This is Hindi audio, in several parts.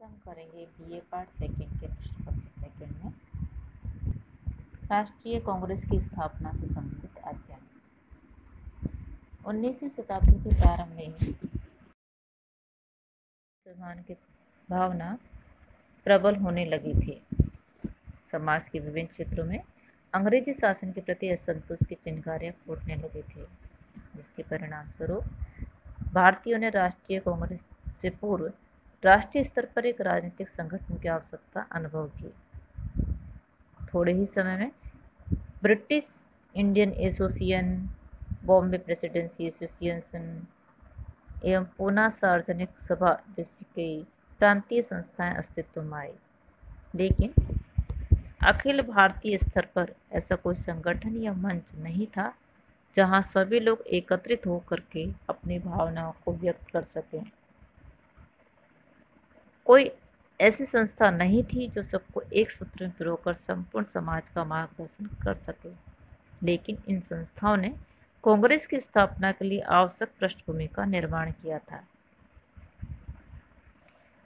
आज हम करेंगे बीए पार्ट सेकंड के प्रश्न पत्र सेकंड में राष्ट्रीय कांग्रेस की स्थापना से संबंधित अध्ययन। 19वीं शताब्दी के प्रारंभ में स्वाभिमान की भावना प्रबल होने लगी थी। समाज के विभिन्न क्षेत्रों में अंग्रेजी शासन के प्रति असंतोष की चिंगारियां फूटने लगी थी, जिसके परिणाम स्वरूप भारतीयों ने राष्ट्रीय कांग्रेस से पूर्व राष्ट्रीय स्तर पर एक राजनीतिक संगठन की आवश्यकता अनुभव की। थोड़े ही समय में British Indian association, Bombay presidency association एवं पूना सार्वजनिक सभा जैसी कई प्रांतीय संस्थाएं अस्तित्व में आई, लेकिन अखिल भारतीय स्तर पर ऐसा कोई संगठन या मंच नहीं था जहां सभी लोग एकत्रित होकर के अपनी भावनाओं को व्यक्त कर सकें। कोई ऐसी संस्था नहीं थी जो सबको एक सूत्र में पिरोकर संपूर्ण समाज का मार्गदर्शन कर सके, लेकिन इन संस्थाओं ने कांग्रेस की स्थापना के लिए आवश्यक पृष्ठभूमि का निर्माण किया था।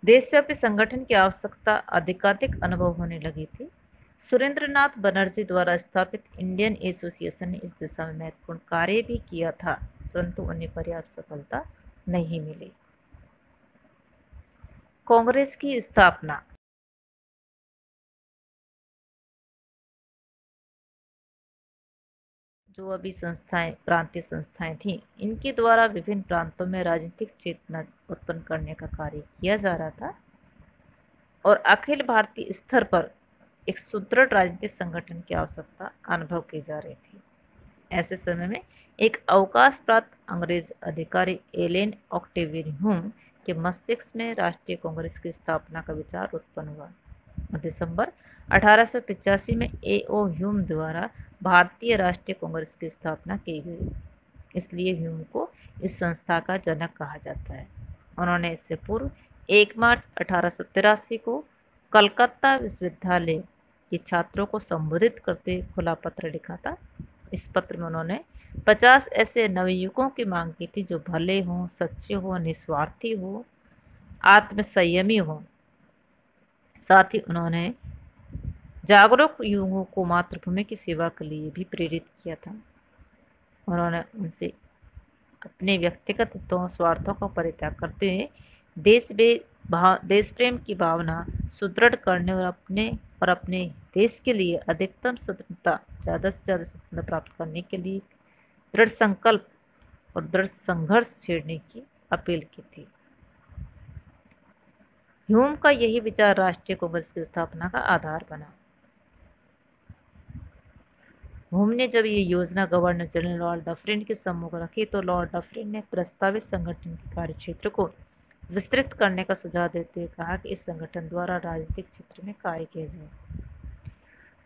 देशव्यापी संगठन की आवश्यकता अधिकाधिक अनुभव होने लगी थी। सुरेंद्रनाथ बनर्जी द्वारा स्थापित इंडियन एसोसिएशन ने इस दिशा में महत्वपूर्ण कार्य भी किया था, परंतु उन्हें पर्याप्त सफलता नहीं मिली। कांग्रेस की स्थापना। जो अभी संस्थाएं प्रांतीय संस्थाएं थीं, इनके द्वारा विभिन्न प्रांतों में राजनीतिक चेतना उत्पन्न करने का कार्य किया जा रहा था और अखिल भारतीय स्तर पर एक सुदृढ़ राजनीतिक संगठन की आवश्यकता अनुभव की जा रही थी। ऐसे समय में एक अवकाश प्राप्त अंग्रेज अधिकारी एलेन ऑक्टेवियन ह्यूम के मस्तिष्क में राष्ट्रीय कांग्रेस की स्थापना का विचार उत्पन्न हुआ। दिसंबर 1885 में ए.ओ. ह्यूम द्वारा भारतीय राष्ट्रीय कांग्रेस की स्थापना की गई, इसलिए ह्यूम को इस संस्था का जनक कहा जाता है। उन्होंने इससे पूर्व 1 मार्च 1883 को कलकत्ता विश्वविद्यालय के छात्रों को संबोधित करते खुला पत्र लिखा था। इस पत्र में उन्होंने 50 ऐसे नवयुवकों की मांग की थी जो भले हों, सच्चे हों, निस्वार्थी हों, आत्मसंयमी हों। साथ ही उन्होंने जागरूक युवाओं को मातृभूमि की सेवा के लिए भी प्रेरित किया था। उन्होंने उनसे अपने व्यक्तिगत हितों स्वार्थों का परित्याग करते हुए देश प्रेम की भावना सुदृढ़ करने और अपने देश के लिए अधिकतम स्वतंत्रता, ज़्यादा से ज़्यादा स्वतंत्रता प्राप्त करने के लिए दृढ़ संकल्प और दृढ़ संघर्ष छेड़ने की अपील की थी। ह्यूम का यही विचार राष्ट्रीय कांग्रेस की स्थापना का आधार बना। ह्यूम ने जब ये योजना गवर्नर जनरल लॉर्ड डफरिन के सम्मुख रखी तो लॉर्ड डफरिन ने प्रस्तावित संगठन के कार्यक्षेत्र को विस्तृत करने का सुझाव देते हुए कहा कि इस संगठन द्वारा राजनीतिक क्षेत्र में कार्य किया जाए।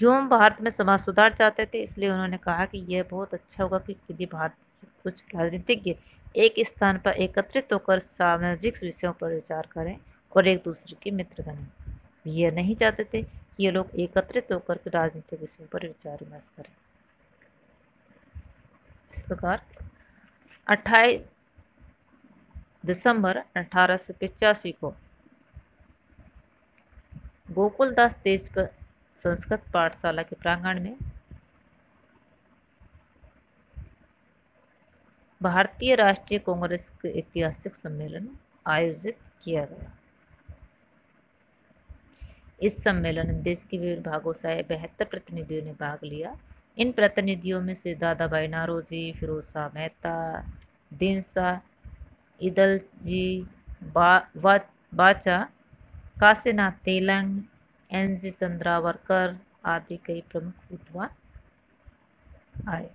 ह्यूम भारत में समाज सुधार चाहते थे, इसलिए उन्होंने कहा कि यह बहुत अच्छा होगा कि यदि भारत के कुछ राजनीतिज्ञ एक स्थान पर एकत्रित होकर सामाजिक विषयों पर विचार करें और एक दूसरे के मित्र बने। यह नहीं चाहते थे कि ये लोग एकत्रित होकर के राजनीतिक विषयों पर विचार विमर्श करें। इस प्रकार 28 दिसंबर 1885 को गोकुलदास देश संस्कृत पाठशाला के प्रांगण में भारतीय राष्ट्रीय कांग्रेस के ऐतिहासिक सम्मेलन आयोजित किया गया। इस सम्मेलन में देश के विभिन्न भागों से 72 प्रतिनिधियों ने भाग लिया। इन प्रतिनिधियों में से दादा भाई नौरोजी, फिरोज शाह मेहता, दीनशाह इदलजी बाचा, काशीनाथ तेलंग, एन.जी. चंद्रावरकर आदि कई प्रमुख विद्वान आए।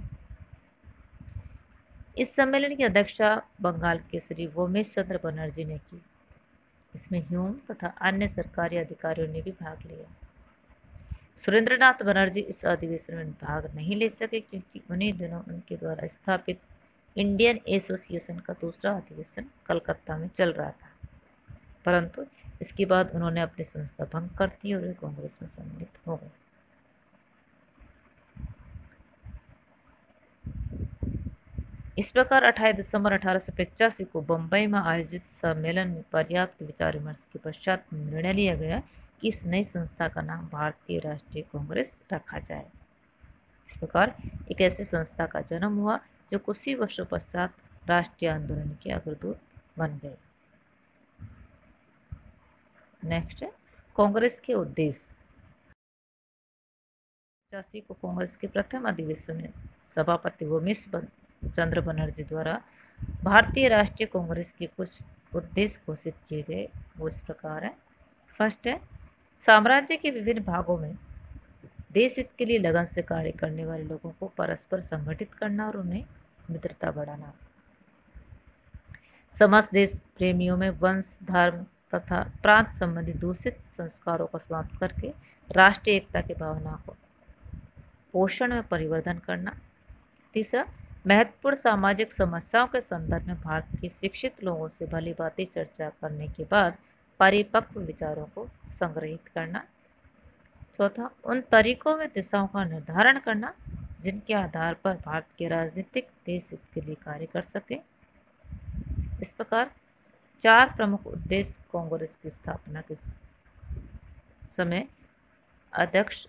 इस सम्मेलन की अध्यक्षता बंगाल केसरी वोमेश चंद्र बनर्जी ने की। इसमें ह्यूम तथा अन्य सरकारी अधिकारियों ने भी भाग लिया। सुरेंद्रनाथ बनर्जी इस अधिवेशन में भाग नहीं ले सके क्योंकि उन्हीं दिनों उनके द्वारा स्थापित इंडियन एसोसिएशन का दूसरा अधिवेशन कलकत्ता में चल रहा था, परंतु इसके बाद उन्होंने अपनी संस्था भंग कर दी और वे कांग्रेस में सम्मिलित हो गए। इस प्रकार 28 दिसंबर 1885 को बंबई में आयोजित सम्मेलन में पर्याप्त विचार विमर्श के पश्चात निर्णय लिया गया कि इस नई संस्था का नाम भारतीय राष्ट्रीय कांग्रेस रखा जाए। इस प्रकार एक ऐसी संस्था का जन्म हुआ जो कुछ ही वर्षों पश्चात राष्ट्रीय आंदोलन के अग्रदूत बन गए। नेक्स्ट है कांग्रेस के उद्देश्य। 85 को कांग्रेस के प्रथम अधिवेशन में सभापति उमेश चंद्र बनर्जी द्वारा भारतीय राष्ट्रीय कांग्रेस के कुछ उद्देश्य घोषित किए गए। वो इस प्रकार है। फर्स्ट है साम्राज्य के विभिन्न भागों में देश हित के लिए लगन से कार्य करने वाले लोगों को परस्पर संगठित करना और उन्हें मित्रता बढ़ाना। समस्त देश प्रेमियों में वंश, धर्म तथा प्रांत संबंधी दूषित संस्कारों को समाप्त करके राष्ट्रीय एकता की भावना को पोषण में परिवर्तन करना। तीसरा महत्वपूर्ण सामाजिक समस्याओं के संदर्भ में भारत के शिक्षित लोगों से भली भांति चर्चा करने के बाद परिपक्व विचारों को संग्रहित करना। चौथा उन तरीकों में दिशाओं का निर्धारण करना जिनके आधार पर भारत के राजनीतिक देश हित के लिए कार्य कर सके। इस प्रकार 4 प्रमुख उद्देश्य कांग्रेस की स्थापना के समय अध्यक्ष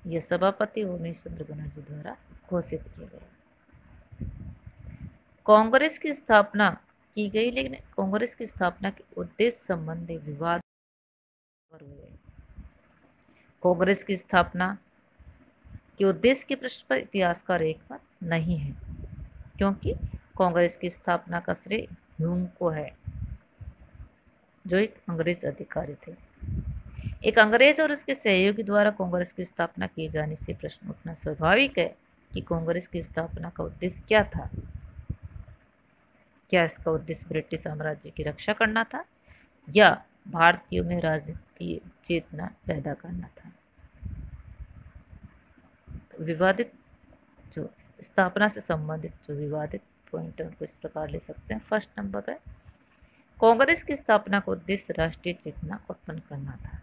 या सभापति उमेश चंद्र बनर्जी द्वारा घोषित किए गए। कांग्रेस की स्थापना की गई, लेकिन कांग्रेस की स्थापना के उद्देश्य संबंधी विवाद हुए। कांग्रेस की स्थापना के उद्देश्य के प्रश्न पर इतिहासकार एक मत नहीं है, क्योंकि कांग्रेस की स्थापना का श्रेय ह्यूम को है, जो एक अंग्रेज अधिकारी थे। एक अंग्रेज और उसके सहयोगी द्वारा कांग्रेस की स्थापना किए जाने से प्रश्न उठना स्वाभाविक है कि कांग्रेस की स्थापना का उद्देश्य क्या था। क्या इसका उद्देश्य ब्रिटिश साम्राज्य की रक्षा करना था या भारतीयों में राजनीतिक चेतना पैदा करना था। तो विवादित जो स्थापना से संबंधित जो विवादित पॉइंट है उनको इस प्रकार ले सकते हैं। फर्स्ट नंबर पे कांग्रेस की स्थापना का उद्देश्य राष्ट्रीय चेतना उत्पन्न करना था।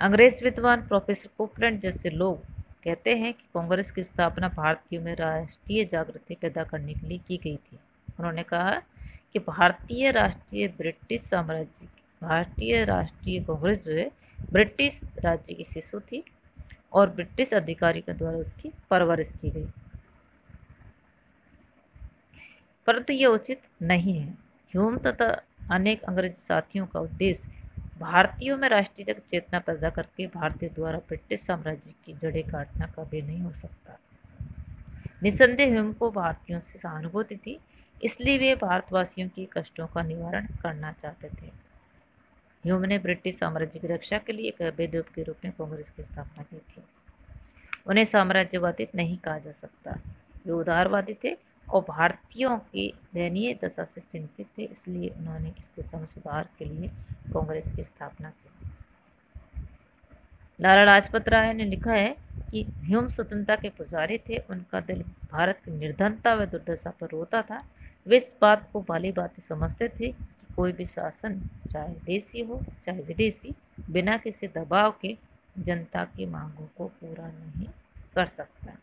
अंग्रेज विद्वान प्रोफेसर कोपलैंड जैसे लोग कहते हैं कि कांग्रेस की स्थापना भारतीयों में राष्ट्रीय जागृति पैदा करने के लिए की गई थी। उन्होंने कहा कि भारतीय राष्ट्रीय कांग्रेस जो है ब्रिटिश राज्य की शिशु थी और ब्रिटिश अधिकारी के द्वारा उसकी परवरिश की गई, परंतु यह उचित नहीं है। ह्यूम तथा अनेक अंग्रेजी साथियों का उद्देश्य भारतीयों में राष्ट्रीय चेतना पैदा करके भारतीय द्वारा ब्रिटिश साम्राज्य की जड़ें काटना कभी नहीं हो सकता। निसंदेह ह्यूम को भारतीयों से सहानुभूति थी, इसलिए वे भारतवासियों के कष्टों का निवारण करना चाहते थे। ह्यूम ने ब्रिटिश साम्राज्य की रक्षा के लिए एक अभेद्य के रूप में कांग्रेस की स्थापना की थी। उन्हें साम्राज्यवादी नहीं कहा जा सकता, वे उदारवादी थे और भारतीयों की दयनीय दशा से चिंतित थे, इसलिए उन्होंने इस दिशा में सुधार के लिए कांग्रेस की स्थापना की। लाला लाजपत राय ने लिखा है कि ह्यूम स्वतंत्रता के पुजारी थे, उनका दिल भारत की निर्धनता व दुर्दशा पर रोता था। वे इस बात को भली भांति समझते थे कि कोई भी शासन, चाहे देशी हो चाहे विदेशी, बिना किसी दबाव के जनता की मांगों को पूरा नहीं कर सकता।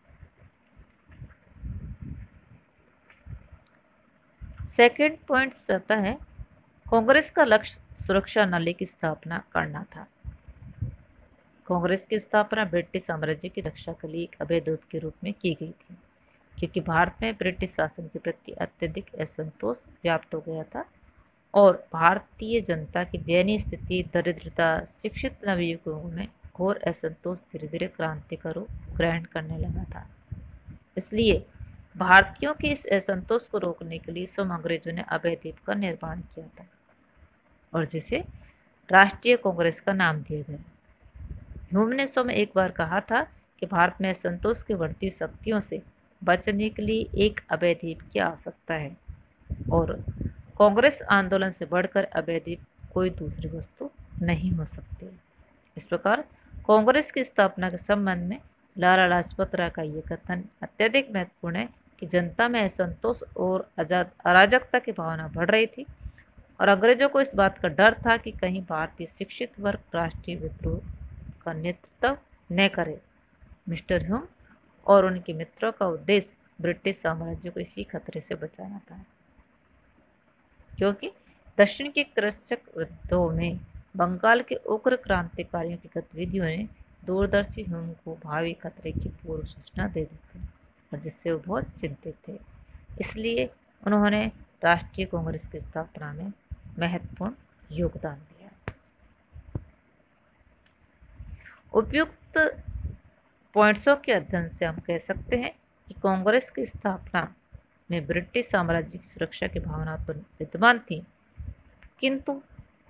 सेकंड पॉइंट आता है कांग्रेस का लक्ष्य सुरक्षा नाले की स्थापना करना था। कांग्रेस की स्थापना ब्रिटिश साम्राज्य की रक्षा के लिए एक अभय दूत के रूप में की गई थी, क्योंकि भारत में ब्रिटिश शासन के प्रति अत्यधिक असंतोष व्याप्त हो गया था और भारतीय जनता की दयनीय स्थिति, दरिद्रता, शिक्षित नवयुवकों में घोर असंतोष धीरे धीरे क्रांति का रूप ग्रहण करने लगा था। इसलिए भारतीयों के इस असंतोष को रोकने के लिए स्वयं अंग्रेजों ने अभय द्वीप का निर्माण किया था और जिसे राष्ट्रीय कांग्रेस का नाम दिया गया। ह्यूम ने स्वयं एक बार कहा था कि भारत में असंतोष की बढ़ती शक्तियों से बचने के लिए एक अभय द्वीप की आवश्यकता है और कांग्रेस आंदोलन से बढ़कर अभय द्वीप कोई दूसरी वस्तु नहीं हो सकती। इस प्रकार कांग्रेस की स्थापना के संबंध में लाला लाजपत राय का यह कथन अत्यधिक महत्वपूर्ण है कि जनता में असंतोष और अराजकता की भावना बढ़ रही थी और अंग्रेजों को इस बात का डर था कि कहीं भारतीय शिक्षित वर्ग राष्ट्रीय विद्रोह का नेतृत्व न करे। मिस्टर ह्यूम और उनके मित्रों का उद्देश्य ब्रिटिश साम्राज्य को इसी खतरे से बचाना था, क्योंकि दक्षिण के कृषक युद्धों में बंगाल के उग्र क्रांतिकारियों की गतिविधियों ने दूरदर्शी ह्यूम को भावी खतरे की पूर्व सूचना दे दी थी, और जिससे वो बहुत चिंतित थे। इसलिए उन्होंने राष्ट्रीय कांग्रेस की स्थापना में महत्वपूर्ण योगदान दिया। उपयुक्त पॉइंट्सों के अध्ययन से हम कह सकते हैं कि कांग्रेस की स्थापना में ब्रिटिश साम्राज्य की सुरक्षा की भावना तो विद्यमान थी, किंतु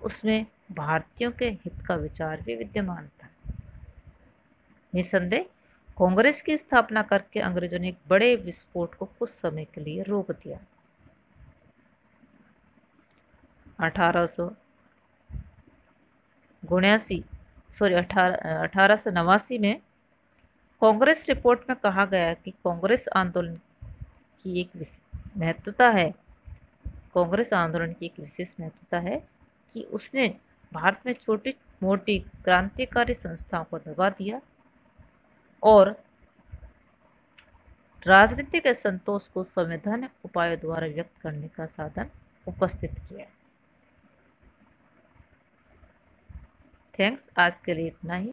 उसमें भारतीयों के हित का विचार भी विद्यमान था। निसंदेह कांग्रेस की स्थापना करके अंग्रेजों ने एक बड़े विस्फोट को कुछ समय के लिए रोक दिया। 1889 में कांग्रेस रिपोर्ट में कहा गया कि कांग्रेस आंदोलन की एक विशेष महत्वता है कि उसने भारत में छोटी मोटी क्रांतिकारी संस्थाओं को दबा दिया और राजनीतिक असंतोष को संवैधानिक उपायों द्वारा व्यक्त करने का साधन उपस्थित किया। थैंक्स, आज के लिए इतना ही।